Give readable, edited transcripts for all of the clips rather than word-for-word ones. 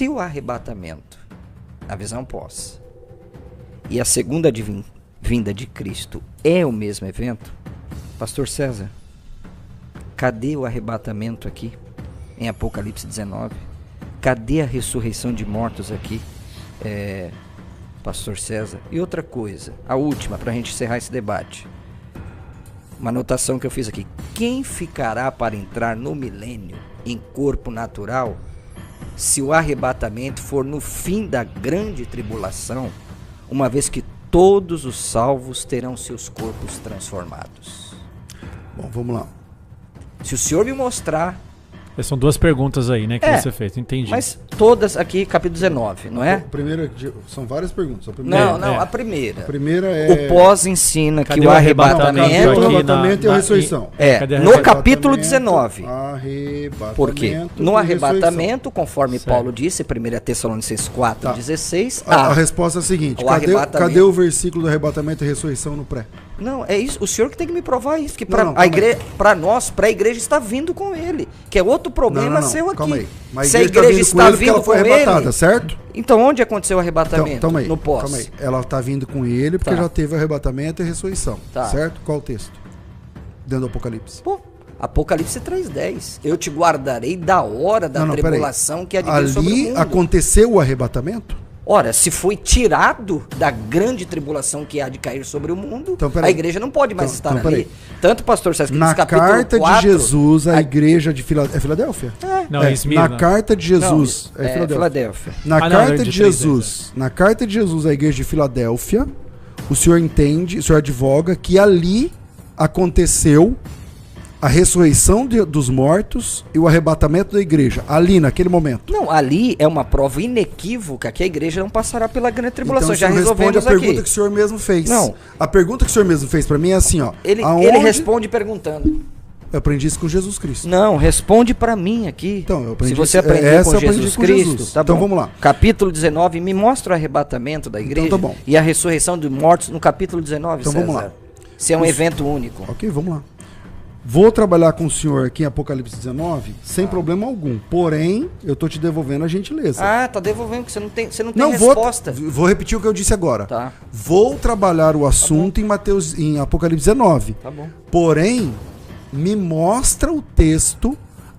Se o arrebatamento, a visão pós, e a segunda vinda de Cristo é o mesmo evento, Pastor César, cadê o arrebatamento aqui em Apocalipse 19? Cadê a ressurreição de mortos aqui, Pastor César? E outra coisa, a última, para a gente encerrar esse debate. Uma anotação que eu fiz aqui. Quem ficará para entrar no milênio em corpo natural se o arrebatamento for no fim da grande tribulação, uma vez que todos os salvos terão seus corpos transformados? Bom, vamos lá. Se o senhor me mostrar... São duas perguntas aí, né, que você fez, entendi. Mas todas aqui, capítulo 19, não é? Primeira, são várias perguntas. A primeira, a primeira. A primeira é... O pós ensina que Cadê o arrebatamento... o arrebatamento e a ressurreição. No capítulo 19. Arrebatamento. Por quê? No arrebatamento, conforme Paulo disse, 1 Tessalonicenses 4, 16... A resposta é a seguinte, cadê o versículo do arrebatamento e ressurreição no pré? Não, é isso, o senhor que tem que me provar isso, que para nós, para a igreja está vindo com ele, que é outro problema seu aqui. Calma aí. Mas se a igreja está vindo com ele, certo? Então onde aconteceu o arrebatamento? Então, no pós. Calma aí. Ela está vindo com ele porque já teve arrebatamento e ressurreição, certo? Qual o texto? Dentro do Apocalipse. Pô, Apocalipse 3:10. Eu te guardarei da hora da tribulação que há de vir sobre o mundo. Ali aconteceu o arrebatamento? Ora, se foi tirado da grande tribulação que há de cair sobre o mundo, a igreja não pode mais estar ali. Tanto, pastor César, que na carta 4, de Jesus, a igreja de Filadélfia... É Filadélfia? Não, é Esmirna. Na carta de Jesus... Não, é Filadélfia. Na carta de Jesus, na carta de Jesus, a igreja de Filadélfia, o senhor entende, o senhor advoga que ali aconteceu a ressurreição dos mortos e o arrebatamento da igreja, ali naquele momento. Não, ali é uma prova inequívoca que a igreja não passará pela grande tribulação. Então, já resolvemos responde a pergunta que o senhor mesmo fez. Não. A pergunta que o senhor mesmo fez para mim é assim, ó. Ele responde perguntando. Eu aprendi isso com Jesus Cristo. Não, responde para mim aqui. Então, eu aprendi. Se você aprendeu com Jesus Cristo, tá então bom. Vamos lá. Capítulo 19, me mostra o arrebatamento da igreja então, tá bom. e a ressurreição dos mortos no capítulo 19, então, César. Vamos lá. Se é um evento único. Ok, vamos lá. Vou trabalhar com o senhor aqui em Apocalipse 19 sem problema algum. Porém, eu tô te devolvendo a gentileza. Tá devolvendo, porque você não tem resposta. Vou repetir o que eu disse agora. Tá. Vou trabalhar o assunto em Apocalipse 19. Tá bom. Porém, me mostra o texto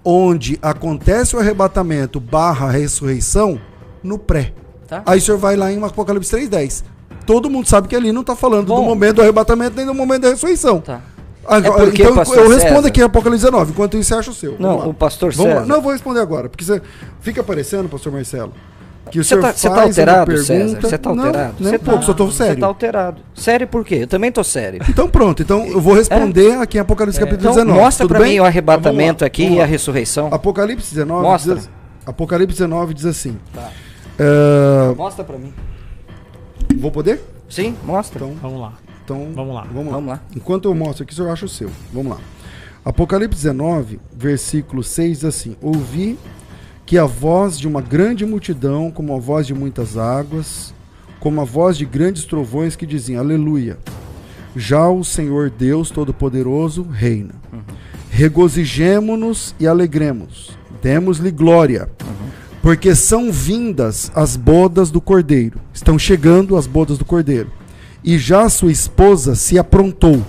onde acontece o arrebatamento / ressurreição no pré. Tá. Aí o senhor vai lá em Apocalipse 3:10. Todo mundo sabe que ali não tá falando do momento do arrebatamento nem do momento da ressurreição. Tá. Porque, então eu respondo aqui em Apocalipse 19, enquanto isso você acha o seu. Não, o pastor César. Não, eu vou responder agora, porque fica parecendo, pastor Marcelo, que o senhor faz tá alterado, uma pergunta... César? Você tá alterado? Não, nem um pouco, só tô sério. Você tá alterado. Sério por quê? Eu também tô sério. Então pronto, eu vou responder aqui em Apocalipse capítulo 19. Mostra pra mim o arrebatamento aqui e a ressurreição. Apocalipse 19 mostra. Apocalipse 19 diz assim. Tá. Mostra pra mim. Vou poder? Sim, mostra. Então, vamos lá. Então, vamos lá. Enquanto eu mostro aqui, o senhor acha o seu. Vamos lá. Apocalipse 19, versículo 6 diz assim: ouvi que a voz de uma grande multidão, como a voz de muitas águas, como a voz de grandes trovões que diziam: aleluia, já o Senhor Deus Todo-Poderoso reina. Regozijemo-nos e alegremos, demos-lhe glória, porque são vindas as bodas do Cordeiro. Estão chegando as bodas do Cordeiro. E já sua esposa se aprontou.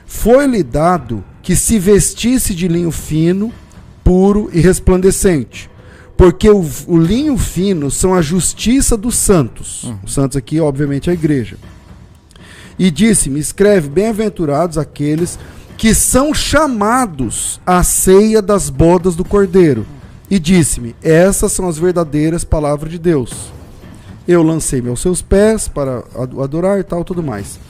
Foi-lhe dado que se vestisse de linho fino, puro e resplandecente, porque o linho fino são a justiça dos santos. Os santos aqui, obviamente, a igreja. E disse-me: escreve, bem-aventurados aqueles que são chamados à ceia das bodas do Cordeiro. E disse-me: essas são as verdadeiras palavras de Deus. Eu lancei-me aos seus pés para adorar e tal, tudo mais.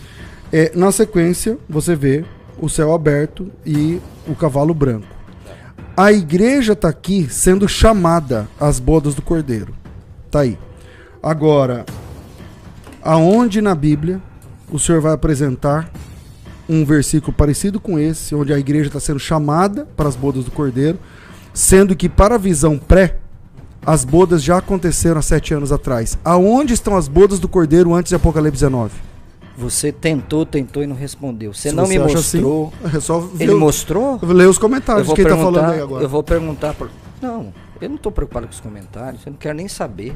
Na sequência, você vê o céu aberto e o cavalo branco. A igreja está aqui sendo chamada às bodas do Cordeiro. Está aí. Agora, aonde na Bíblia o senhor vai apresentar um versículo parecido com esse, onde a igreja está sendo chamada para as bodas do Cordeiro, sendo que para a visão pré, as bodas já aconteceram há 7 anos atrás. Aonde estão as bodas do Cordeiro antes de Apocalipse 19? Você tentou e não respondeu. Você não me mostrou. Assim, Ele mostrou? Eu vou ler os comentários de quem está falando aí agora. Eu vou perguntar. Não, Eu não estou preocupado com os comentários, eu não quero nem saber.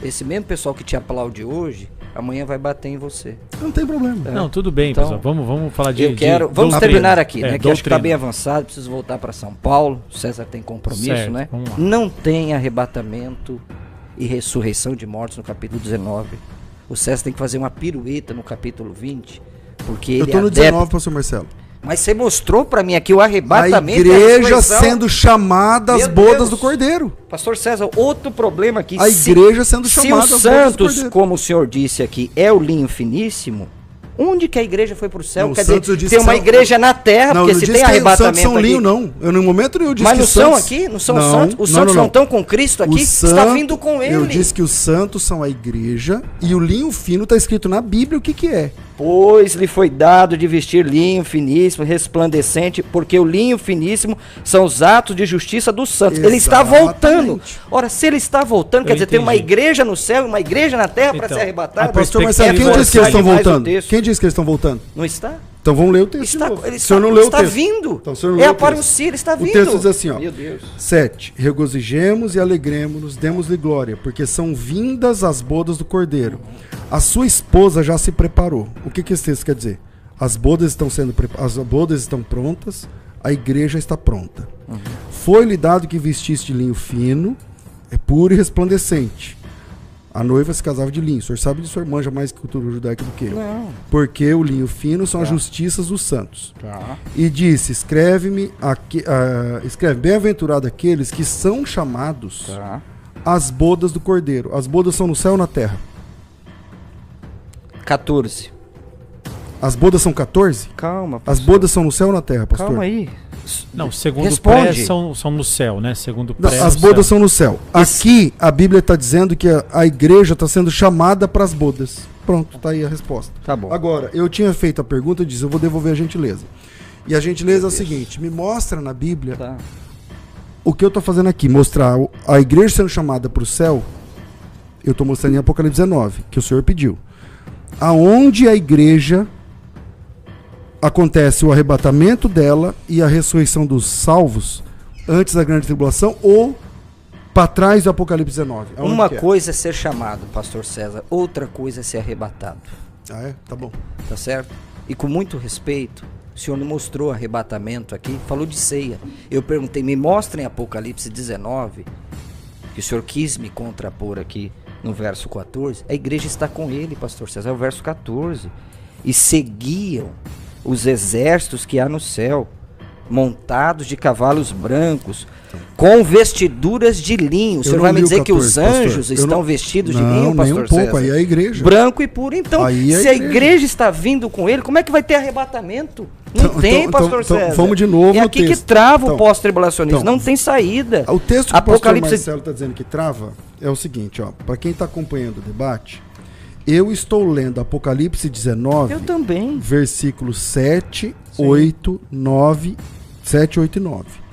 Esse mesmo pessoal que te aplaude hoje, amanhã vai bater em você. Não tem problema. Não, tudo bem, Então, pessoal. Vamos falar de Vamos doutrina. terminar aqui, né? Que acho que está doutrina. bem avançado, preciso voltar para São Paulo. O César tem compromisso, Certo, né? vamos lá. Não tem arrebatamento e ressurreição de mortos no capítulo 19. O César tem que fazer uma pirueta no capítulo 20, porque ele Eu tô no é 19, adepto. pastor Marcelo. Mas você mostrou para mim aqui o A arrebatamento. igreja sendo chamada às Meu bodas Deus. do Cordeiro. Pastor César, outro problema aqui. A igreja sendo Se chamada os às bodas do santos, Cordeiro. como o senhor disse aqui, é o linho finíssimo, onde que a igreja foi pro céu? Não, Quer os santos eu dizer, disse tem uma que são- igreja na terra, Não, porque não se disse tem que os santos arrebatamento são linho, aqui... não. Eu no momento eu disse Mas que não os são santos... aqui? Não são santos? Os não, santos não. não estão com Cristo aqui? Os Está santos- vindo com ele. Eu disse que os santos são a igreja e o linho fino está escrito na Bíblia o que que é. Pois lhe foi dado de vestir linho finíssimo, resplandecente, porque o linho finíssimo são os atos de justiça dos santos. Ele está voltando. Exatamente. Ora, se ele está voltando, quer dizer, tem uma entendi. igreja no céu e uma igreja na terra para Então, ser arrebatado. a Pastor perspectiva- Marcelo, quem disse que eles estão Mais o voltando? texto. Quem disse que eles estão voltando? Não está? Então vamos ler o texto de Está, novo. ele O senhor está, não leu o está texto. vindo. Então, o senhor não É leu a o texto. parousia, ele está O vindo. texto diz assim, ó. Meu Deus. 7. Regozijemos e alegremos-nos, demos-lhe glória, porque são vindas as bodas do Cordeiro. A sua esposa já se preparou. O que que esse texto quer dizer? As bodas estão prontas, a igreja está pronta. Foi-lhe dado que vestisse de linho fino, é puro e resplandecente. A noiva se casava de linho. O senhor sabe disso, o senhor manja mais cultura judaica do que eu. Não. Porque o linho fino são as justiças dos santos. Tá. E disse, escreve, bem-aventurado aqueles que são chamados Tá. às bodas do Cordeiro. As bodas são no céu ou na terra? 14. As bodas são 14? Calma. As bodas são no céu ou na terra, pastor? Calma aí. Não, segundo Responde. pré são no céu, né? Segundo Não, pré as no bodas céu. são no céu. Aqui a Bíblia está dizendo que a igreja está sendo chamada para as bodas. Pronto, tá aí a resposta. Tá bom. Agora, eu tinha feito a pergunta e disse, eu vou devolver a gentileza. E a gentileza é o seguinte, me mostra na Bíblia Tá. o que eu estou fazendo aqui, mostrar a igreja sendo chamada para o céu, eu estou mostrando em Apocalipse 19, que o Senhor pediu. Aonde a igreja acontece o arrebatamento dela e a ressurreição dos salvos antes da grande tribulação ou para trás do Apocalipse 19? Aonde Uma que é? coisa é ser chamado, pastor César, outra coisa é ser arrebatado. Ah, é? Tá bom. Tá certo? E com muito respeito, o senhor não mostrou arrebatamento aqui, falou de ceia. Eu perguntei, me mostra em Apocalipse 19, que o senhor quis me contrapor aqui no verso 14. A igreja está com ele, pastor César, é o verso 14. E seguiam os exércitos que há no céu, montados de cavalos brancos, com vestiduras de linho. O senhor não vai me li o dizer que 14, os anjos pastor. Eu estão não- vestidos de Não, linho, nem pastor um pouco, César? aí é a igreja. Branco e puro. Então, Aí é a se a igreja. igreja está vindo com ele, como é que vai ter arrebatamento? Não Então- tem, então- pastor então, César. vamos de novo É no aqui que texto. trava Então, o pós-tribulacionismo. então, Não tem saída. O texto que Apocalipse- o pastor Marcelo está dizendo que trava é o seguinte, ó, para quem está acompanhando o debate, eu estou lendo Apocalipse 19, Eu também. versículos 7, 8, 9, 7, 8 e 9.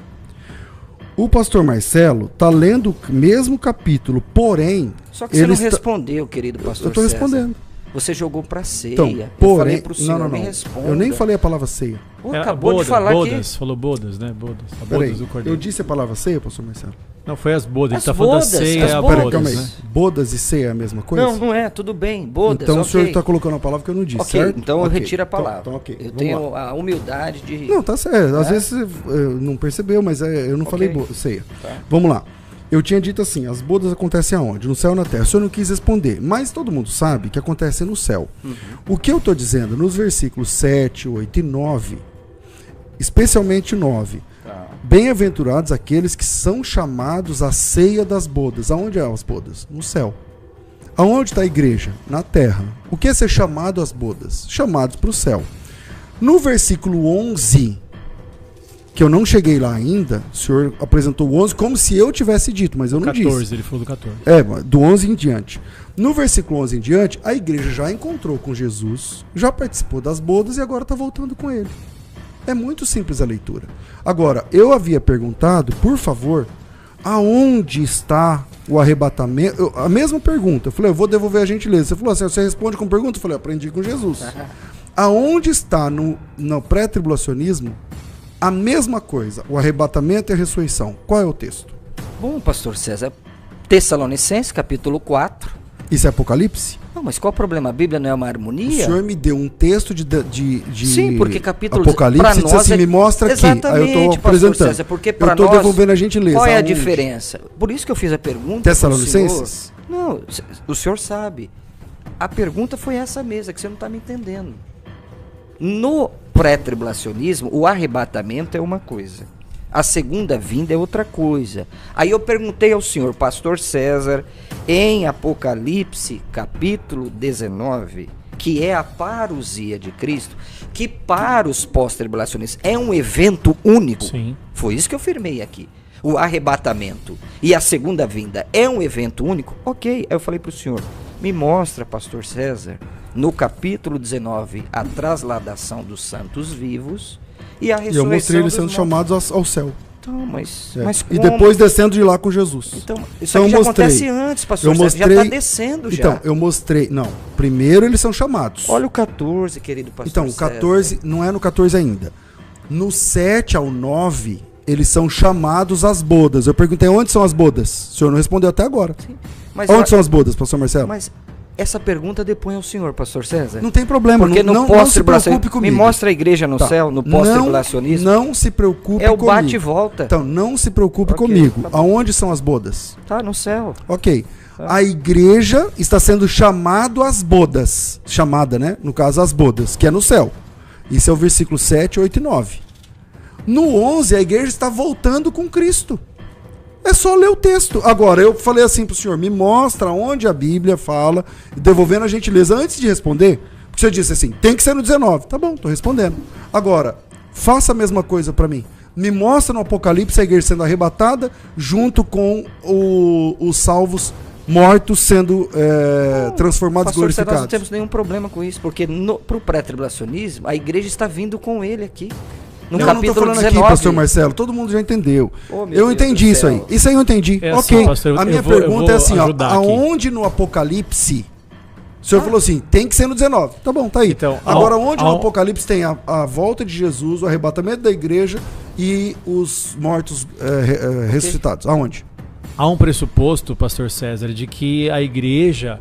O pastor Marcelo está lendo o mesmo capítulo, porém... Só que você ele não está- respondeu, querido pastor Eu estou César. respondendo. Você jogou pra ceia. Então, Eu porém... falei pro senhor, não, me não. responda. Eu nem falei a palavra ceia. Pô, É, acabou bodas, de falar bodas, aqui. falou bodas, né? Bodas. A Peraí, bodas do cordeiro. eu disse a palavra ceia, pastor Marcelo? Não, foi as bodas. As Ele tá falando bodas, da ceia, as a bodas. Peraí, calma bodas, aí. né? Bodas e ceia é a mesma coisa? Não, não é. Tudo bem. Bodas, Então o senhor ok. está colocando uma palavra que eu não disse, Ok, certo? então eu Ok. retiro a palavra. Então, ok. Eu Vamos tenho lá. a humildade de... Não, tá certo. Às É? vezes você não percebeu, mas eu não falei ceia. Tá. Vamos lá. Eu tinha dito assim, as bodas acontecem aonde? No céu ou na terra? O senhor não quis responder, mas todo mundo sabe que acontece no céu. O que eu estou dizendo nos versículos 7, 8 e 9, especialmente 9, Tá. bem-aventurados aqueles que são chamados à ceia das bodas. Aonde é as bodas? No céu. Aonde está a igreja? Na terra. O que é ser chamado às bodas? Chamados para o céu. No versículo 11, que eu não cheguei lá ainda, o senhor apresentou o 11 como se eu tivesse dito, mas eu não 14, disse. ele falou do 14. Do 11 em diante. No versículo 11 em diante, a igreja já encontrou com Jesus, já participou das bodas e agora está voltando com ele. É muito simples a leitura. Agora, eu havia perguntado, por favor, aonde está o arrebatamento? A mesma pergunta. Eu falei, eu vou devolver a gentileza. Você falou assim, você responde com pergunta? Eu falei, aprendi com Jesus. Aonde está no pré-tribulacionismo a mesma coisa, o arrebatamento e a ressurreição? Qual é o texto? Bom, pastor César, Tessalonicenses, capítulo 4. Isso é Apocalipse? Não, mas qual o problema? A Bíblia não é uma O harmonia? senhor me deu um texto de Sim, porque capítulo Apocalipse pra e disse nós assim, me mostra aqui. Aí eu Exatamente, estou pastor apresentando. César, porque Eu para estou nós, devolvendo a gentileza. qual é a Aonde? diferença? Por isso que eu fiz a pergunta. Tessalonicenses? pro senhor. Não, o senhor sabe. A pergunta foi essa mesma, que você não está me entendendo. No pré-tribulacionismo, o arrebatamento é uma coisa. A segunda vinda é outra coisa. Aí eu perguntei ao senhor, pastor César, em Apocalipse, capítulo 19, que é a parousia de Cristo, que para os pós-tribulacionistas é um evento único. Sim. Foi isso que eu firmei aqui. O arrebatamento e a segunda vinda é um evento único? Ok. Aí eu falei para o senhor, me mostra, pastor César, no capítulo 19, a trasladação dos santos vivos e a E ressurreição eu mostrei eles dos sendo mortos. chamados ao céu. Então, mas E como? depois descendo de lá com Jesus. Então, isso Então aqui já eu mostrei. acontece antes, pastor Eu César, já mostrei- está descendo já. Então, eu mostrei. Não, primeiro eles são chamados. Olha o 14, querido pastor Então, o César. 14, não é no 14 ainda. No 7 ao 9, eles são chamados às bodas. Eu perguntei onde são as bodas. O senhor não respondeu até agora. Mas, Onde são as bodas, pastor Marcelo? mas essa pergunta depõe ao senhor, pastor César. Não tem problema, Porque não, no não se preocupe pós-tribulacionismo, me comigo. mostra a igreja no Tá. céu, no pós-tribulacionismo. Não se preocupe É o comigo. bate e volta. Então, não se preocupe Ok, comigo. tá bom. Aonde são as bodas? Tá no céu. Ok. A igreja está sendo chamado às bodas. Chamada, né? No caso, às bodas, que é no céu. Isso é o versículo 7, 8 e 9. No 11, a igreja está voltando com Cristo. É só ler o texto. Agora, eu falei assim pro senhor, me mostra onde a Bíblia fala, devolvendo a gentileza antes de responder. Porque o senhor disse assim, tem que ser no 19. Tá bom, tô respondendo. Agora, faça a mesma coisa para mim. Me mostra no Apocalipse a igreja sendo arrebatada junto com os salvos mortos sendo transformados, Pastor César, nós não glorificados. temos nenhum problema com isso, porque pro pré-tribulacionismo, a igreja está vindo com ele aqui. No Eu não tô capítulo falando 19. aqui, pastor Marcelo, todo mundo já entendeu. Oh, meu Eu Deus entendi do isso aí. céu. Isso aí eu entendi. É Ok. assim, pastor, A minha eu vou pergunta é assim, ó, ajudar aqui. aonde no Apocalipse o senhor falou assim, tem que ser no 19. Tá bom, tá aí. Então, agora, onde no Apocalipse tem a volta de Jesus, o arrebatamento da igreja e os mortos ressuscitados? Aonde? Há um pressuposto, pastor César, de que a igreja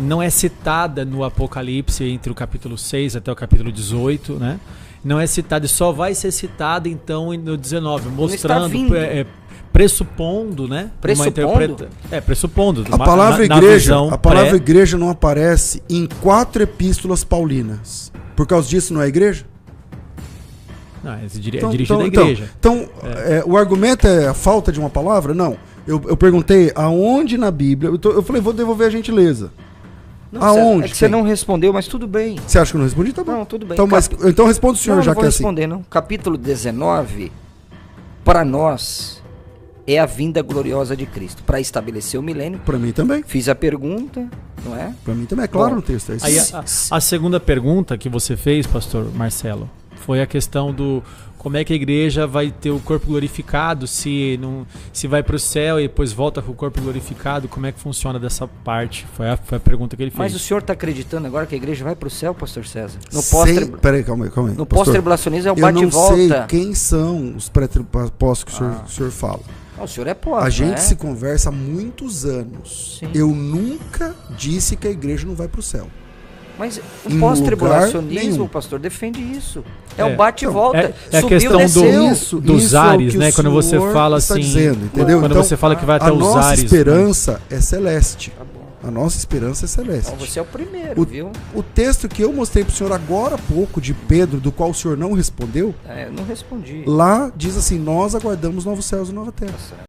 não é citada no Apocalipse entre o capítulo 6 até o capítulo 18, né? Não é citada e só vai ser citada então no 19, mostrando, vindo. pressupondo, né? Pressupondo? Pressupondo. A palavra igreja, visão a palavra igreja não aparece em 4 epístolas paulinas. Por causa disso não é igreja? Não, é dirigida à igreja. Então, o argumento é a falta de uma palavra? Não. Eu perguntei aonde na Bíblia. Eu falei, vou devolver a gentileza. Não, aonde? é que você tem? não respondeu, mas tudo bem. Você acha que eu não respondi? Tá bom. Não, tudo bem. Então responde o senhor, não, já não vou que é assim. responder, não. Capítulo 19, para nós, é a vinda gloriosa de Cristo, para estabelecer o milênio. Pra mim também. Fiz a pergunta, não é? Pra mim também, é claro Bom, no texto. É isso. Aí Aí, a segunda pergunta que você fez, pastor Marcelo, foi a questão do como é que a igreja vai ter o corpo glorificado, se vai para o céu e depois volta com o corpo glorificado, como é que funciona dessa parte? Foi a pergunta que ele fez. Mas o senhor está acreditando agora que a igreja vai para o céu, pastor César? No Peraí, calma aí. No pastor. pós-tribulacionismo é o Eu não sei bate-volta. quem são os pré-apóstolos que o senhor fala. Ah, o senhor é pós, A gente né? se conversa há muitos anos. Sim. Eu nunca disse que a igreja não vai pro céu. Mas Em o pós-tribulacionismo, lugar nenhum. pastor, defende isso. É É. o bate-volta. É a Subiu, questão desceu. dos é o ares, que né? o Quando você senhor fala está assim, dizendo, entendeu? quando Então, você fala que vai até a os nossa ares, esperança é celeste. Tá bom. A nossa esperança é celeste. Então você é o primeiro, viu? O texto que eu mostrei pro senhor agora há pouco, de Pedro, do qual o senhor não respondeu, Eu não respondi. lá diz assim, nós aguardamos novos céus e nova terra. Tá certo.